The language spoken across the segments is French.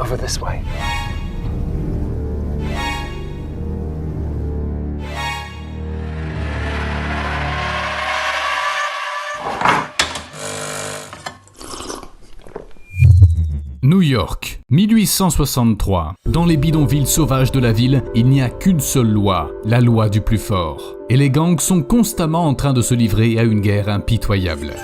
Over this way. New York, 1863. Dans les bidonvilles sauvages de la ville, il n'y a qu'une seule loi, la loi du plus fort. Et les gangs sont constamment en train de se livrer à une guerre impitoyable.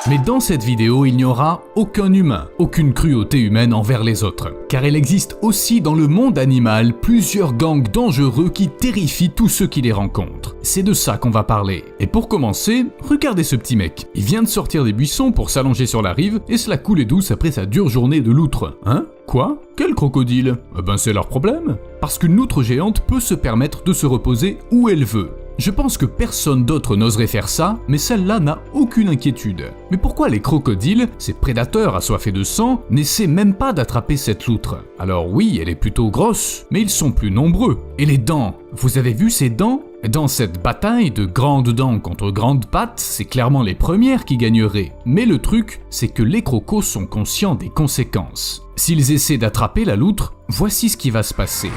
Mais dans cette vidéo, il n'y aura aucun humain, aucune cruauté humaine envers les autres. Car il existe aussi dans le monde animal plusieurs gangs dangereux qui terrifient tous ceux qui les rencontrent. C'est de ça qu'on va parler. Et pour commencer, regardez ce petit mec. Il vient de sortir des buissons pour s'allonger sur la rive et se la couler douce après sa dure journée de loutre. Hein ? Quoi ? Quel crocodile ? Ben c'est leur problème. Parce qu'une loutre géante peut se permettre de se reposer où elle veut. Je pense que personne d'autre n'oserait faire ça, mais celle-là n'a aucune inquiétude. Mais pourquoi les crocodiles, ces prédateurs assoiffés de sang, n'essaient même pas d'attraper cette loutre ? Alors oui, elle est plutôt grosse, mais ils sont plus nombreux. Et les dents ? Vous avez vu ces dents ? Dans cette bataille de grandes dents contre grandes pattes, c'est clairement les premières qui gagneraient. Mais le truc, c'est que les crocos sont conscients des conséquences. S'ils essaient d'attraper la loutre, voici ce qui va se passer.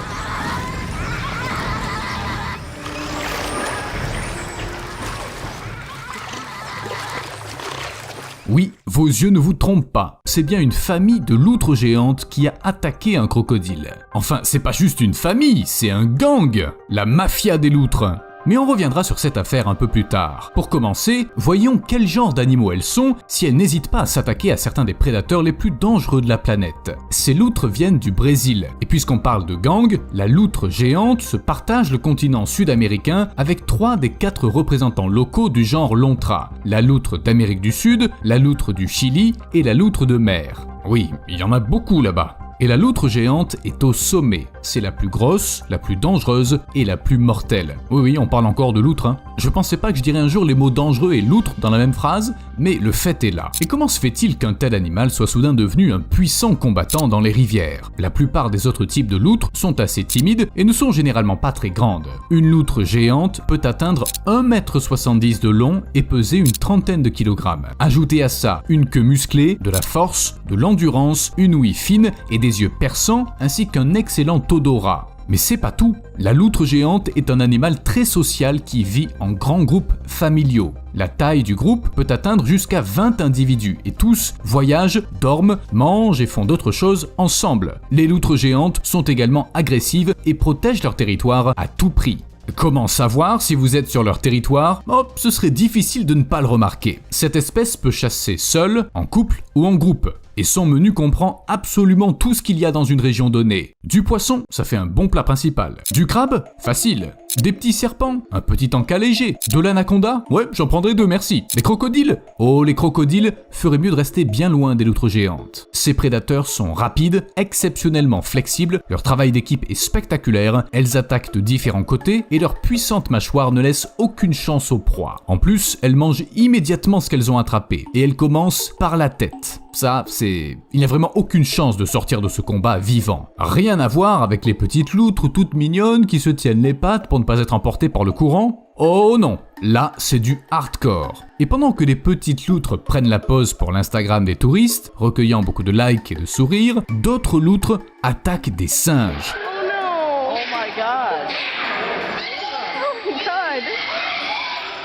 Oui, vos yeux ne vous trompent pas, c'est bien une famille de loutres géantes qui a attaqué un crocodile. Enfin, c'est pas juste une famille, c'est un gang, la mafia des loutres. Mais on reviendra sur cette affaire un peu plus tard. Pour commencer, voyons quel genre d'animaux elles sont si elles n'hésitent pas à s'attaquer à certains des prédateurs les plus dangereux de la planète. Ces loutres viennent du Brésil, et puisqu'on parle de gang, la loutre géante se partage le continent sud-américain avec 3 des 4 représentants locaux du genre lontra. La loutre d'Amérique du Sud, la loutre du Chili et la loutre de mer. Oui, il y en a beaucoup là-bas. Et la loutre géante est au sommet. C'est la plus grosse, la plus dangereuse et la plus mortelle. Oui, on parle encore de loutre, hein. Je pensais pas que je dirais un jour les mots dangereux et loutre dans la même phrase, mais le fait est là. Et comment se fait-il qu'un tel animal soit soudain devenu un puissant combattant dans les rivières ? La plupart des autres types de loutres sont assez timides et ne sont généralement pas très grandes. Une loutre géante peut atteindre 1,70 m de long et peser une trentaine de kilogrammes. Ajoutez à ça une queue musclée, de la force, de l'endurance, une ouïe fine et des yeux perçants ainsi qu'un excellent odorat. Mais c'est pas tout. La loutre géante est un animal très social qui vit en grands groupes familiaux. La taille du groupe peut atteindre jusqu'à 20 individus et tous voyagent, dorment, mangent et font d'autres choses ensemble. Les loutres géantes sont également agressives et protègent leur territoire à tout prix. Comment savoir si vous êtes sur leur territoire ? Ce serait difficile de ne pas le remarquer. Cette espèce peut chasser seule, en couple ou en groupe. Et son menu comprend absolument tout ce qu'il y a dans une région donnée. Du poisson, ça fait un bon plat principal. Du crabe ? Facile. Des petits serpents ? Un petit encas léger. De l'anaconda ? Ouais, j'en prendrai 2, merci. Les crocodiles ? Oh, les crocodiles feraient mieux de rester bien loin des loutres géantes. Ces prédateurs sont rapides, exceptionnellement flexibles, leur travail d'équipe est spectaculaire, elles attaquent de différents côtés et leur puissante mâchoire ne laisse aucune chance aux proies. En plus, elles mangent immédiatement ce qu'elles ont attrapé et elles commencent par la tête. Ça, il n'y a vraiment aucune chance de sortir de ce combat vivant. Rien à voir avec les petites loutres toutes mignonnes qui se tiennent les pattes pour ne pas être emportées par le courant. Oh non, là c'est du hardcore. Et pendant que les petites loutres prennent la pose pour l'Instagram des touristes, recueillant beaucoup de likes et de sourires, d'autres loutres attaquent des singes. Oh no! Oh my god!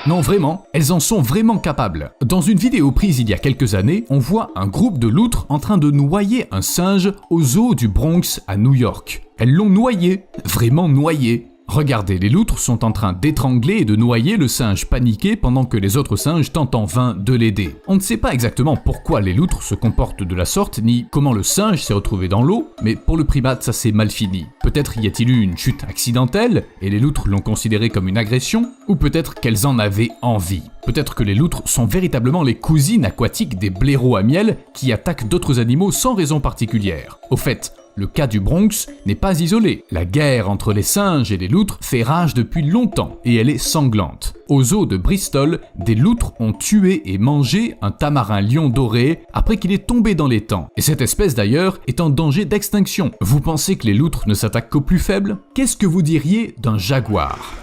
Non vraiment, elles en sont vraiment capables. Dans une vidéo prise il y a quelques années, on voit un groupe de loutres en train de noyer un singe au zoo du Bronx à New York. Elles l'ont noyé, vraiment noyé. Regardez, les loutres sont en train d'étrangler et de noyer le singe paniqué pendant que les autres singes tentent en vain de l'aider. On ne sait pas exactement pourquoi les loutres se comportent de la sorte, ni comment le singe s'est retrouvé dans l'eau, mais pour le primate ça s'est mal fini. Peut-être y a-t-il eu une chute accidentelle, et les loutres l'ont considéré comme une agression, ou peut-être qu'elles en avaient envie. Peut-être que les loutres sont véritablement les cousines aquatiques des blaireaux à miel qui attaquent d'autres animaux sans raison particulière. Au fait, le cas du Bronx n'est pas isolé. La guerre entre les singes et les loutres fait rage depuis longtemps et elle est sanglante. Au zoo de Bristol, des loutres ont tué et mangé un tamarin lion doré après qu'il est tombé dans l'étang. Et cette espèce d'ailleurs est en danger d'extinction. Vous pensez que les loutres ne s'attaquent qu'aux plus faibles ? Qu'est-ce que vous diriez d'un jaguar ?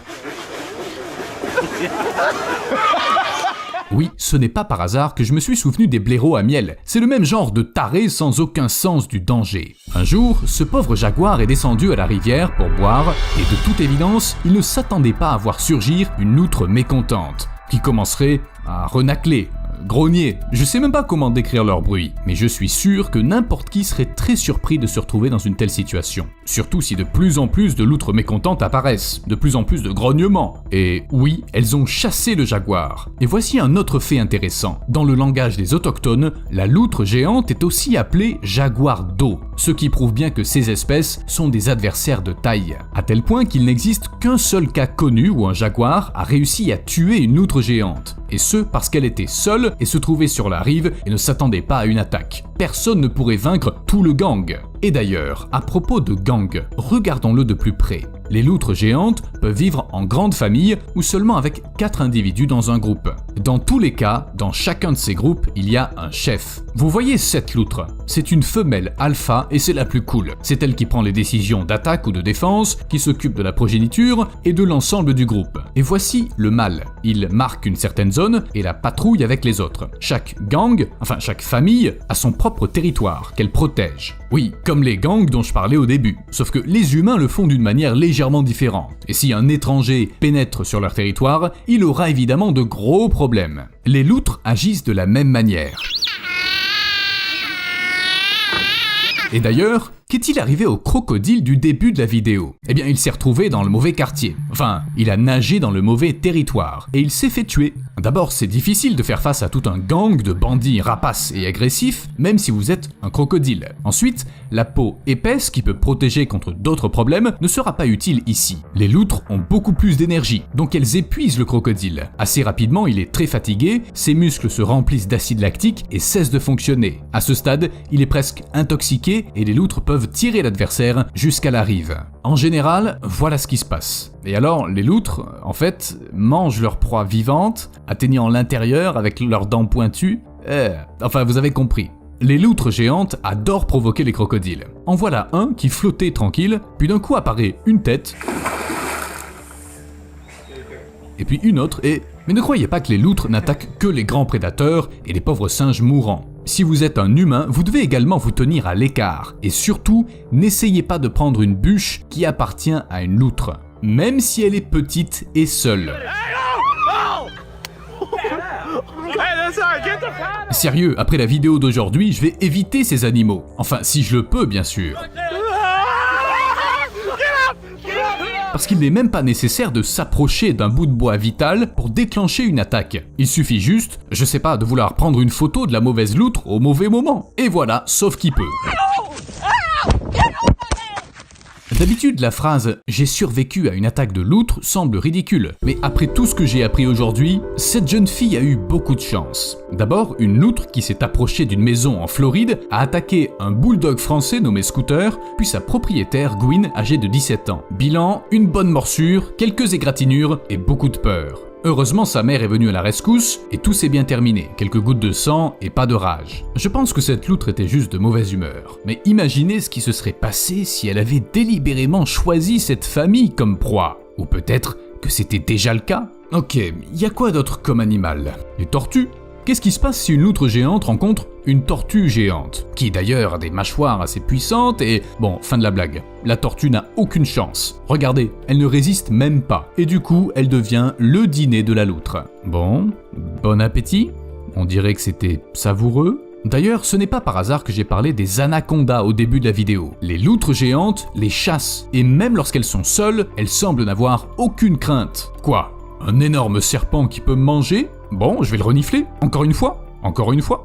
Oui, ce n'est pas par hasard que je me suis souvenu des blaireaux à miel. C'est le même genre de taré sans aucun sens du danger. Un jour, ce pauvre jaguar est descendu à la rivière pour boire et de toute évidence, il ne s'attendait pas à voir surgir une loutre mécontente qui commencerait à renacler, grogner. Je sais même pas comment décrire leur bruit, mais je suis sûr que n'importe qui serait très surpris de se retrouver dans une telle situation. Surtout si de plus en plus de loutres mécontentes apparaissent, de plus en plus de grognements. Et oui, elles ont chassé le jaguar. Et voici un autre fait intéressant. Dans le langage des autochtones, la loutre géante est aussi appelée jaguar d'eau, ce qui prouve bien que ces espèces sont des adversaires de taille, à tel point qu'il n'existe qu'un seul cas connu où un jaguar a réussi à tuer une loutre géante. Et ce parce qu'elle était seule et se trouvait sur la rive et ne s'attendait pas à une attaque. Personne ne pourrait vaincre tout le gang. Et d'ailleurs, à propos de gang, regardons-le de plus près. Les loutres géantes peuvent vivre en grande famille ou seulement avec 4 individus dans un groupe. Dans tous les cas, dans chacun de ces groupes, il y a un chef. Vous voyez cette loutre? C'est une femelle alpha et c'est la plus cool. C'est elle qui prend les décisions d'attaque ou de défense, qui s'occupe de la progéniture et de l'ensemble du groupe. Et voici le mâle. Il marque une certaine zone et la patrouille avec les autres. Chaque gang, enfin chaque famille, a son propre territoire qu'elle protège. Oui, comme les gangs dont je parlais au début. Sauf que les humains le font d'une manière légèrement différente. Et si un étranger pénètre sur leur territoire, il aura évidemment de gros problèmes. Les loutres agissent de la même manière. Et d'ailleurs, qu'est-il arrivé au crocodile du début de la vidéo? Eh bien, il s'est retrouvé dans le mauvais quartier. Enfin, il a nagé dans le mauvais territoire. Et il s'est fait tuer. D'abord, c'est difficile de faire face à tout un gang de bandits rapaces et agressifs, même si vous êtes un crocodile. Ensuite, la peau épaisse qui peut protéger contre d'autres problèmes ne sera pas utile ici. Les loutres ont beaucoup plus d'énergie, donc elles épuisent le crocodile. Assez rapidement, il est très fatigué, ses muscles se remplissent d'acide lactique et cessent de fonctionner. À ce stade, il est presque intoxiqué et les loutres peuvent tirer l'adversaire jusqu'à la rive. En général, voilà ce qui se passe. Et alors, les loutres, en fait, mangent leur proie vivante, atteignant l'intérieur avec leurs dents pointues. Enfin, vous avez compris. Les loutres géantes adorent provoquer les crocodiles. En voilà un qui flottait tranquille, puis d'un coup apparaît une tête, et puis une autre, Mais ne croyez pas que les loutres n'attaquent que les grands prédateurs et les pauvres singes mourants. Si vous êtes un humain, vous devez également vous tenir à l'écart. Et surtout, n'essayez pas de prendre une bûche qui appartient à une loutre, même si elle est petite et seule. Sérieux, après la vidéo d'aujourd'hui, je vais éviter ces animaux. Enfin, si je le peux, bien sûr. Parce qu'il n'est même pas nécessaire de s'approcher d'un bout de bois vital pour déclencher une attaque. Il suffit juste, je sais pas, de vouloir prendre une photo de la mauvaise loutre au mauvais moment. Et voilà, sauf qui peut. D'habitude, la phrase « j'ai survécu à une attaque de loutre » semble ridicule, mais après tout ce que j'ai appris aujourd'hui, cette jeune fille a eu beaucoup de chance. D'abord, une loutre qui s'est approchée d'une maison en Floride a attaqué un bulldog français nommé Scooter, puis sa propriétaire Gwyn, âgée de 17 ans. Bilan, une bonne morsure, quelques égratignures et beaucoup de peur. Heureusement, sa mère est venue à la rescousse et tout s'est bien terminé. Quelques gouttes de sang et pas de rage. Je pense que cette loutre était juste de mauvaise humeur. Mais imaginez ce qui se serait passé si elle avait délibérément choisi cette famille comme proie. Ou peut-être que c'était déjà le cas. Ok, y a quoi d'autre comme animal? Les tortues? Qu'est-ce qui se passe si une loutre géante rencontre une tortue géante, qui d'ailleurs a des mâchoires assez puissantes et... Bon, fin de la blague. La tortue n'a aucune chance. Regardez, elle ne résiste même pas. Et du coup, elle devient le dîner de la loutre. Bon appétit. On dirait que c'était savoureux. D'ailleurs, ce n'est pas par hasard que j'ai parlé des anacondas au début de la vidéo. Les loutres géantes les chassent, et même lorsqu'elles sont seules, elles semblent n'avoir aucune crainte. Quoi? Un énorme serpent qui peut me manger? Bon, je vais le renifler. Encore une fois,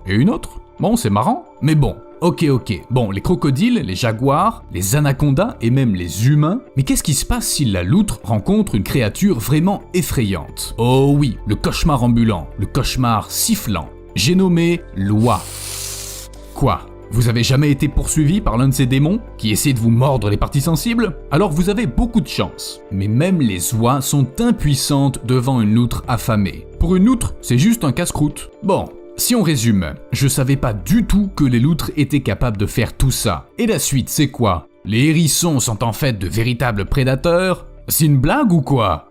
et une autre. Bon, c'est marrant. Mais bon, ok. Bon, les crocodiles, les jaguars, les anacondas et même les humains. Mais qu'est-ce qui se passe si la loutre rencontre une créature vraiment effrayante? Oh oui, le cauchemar ambulant, le cauchemar sifflant. J'ai nommé l'oie. Quoi? Vous avez jamais été poursuivi par l'un de ces démons qui essaie de vous mordre les parties sensibles? Alors vous avez beaucoup de chance. Mais même les oies sont impuissantes devant une loutre affamée. Pour une loutre, c'est juste un casse-croûte. Bon, si on résume, je savais pas du tout que les loutres étaient capables de faire tout ça. Et la suite, c'est quoi? Les hérissons sont en fait de véritables prédateurs? C'est une blague ou quoi?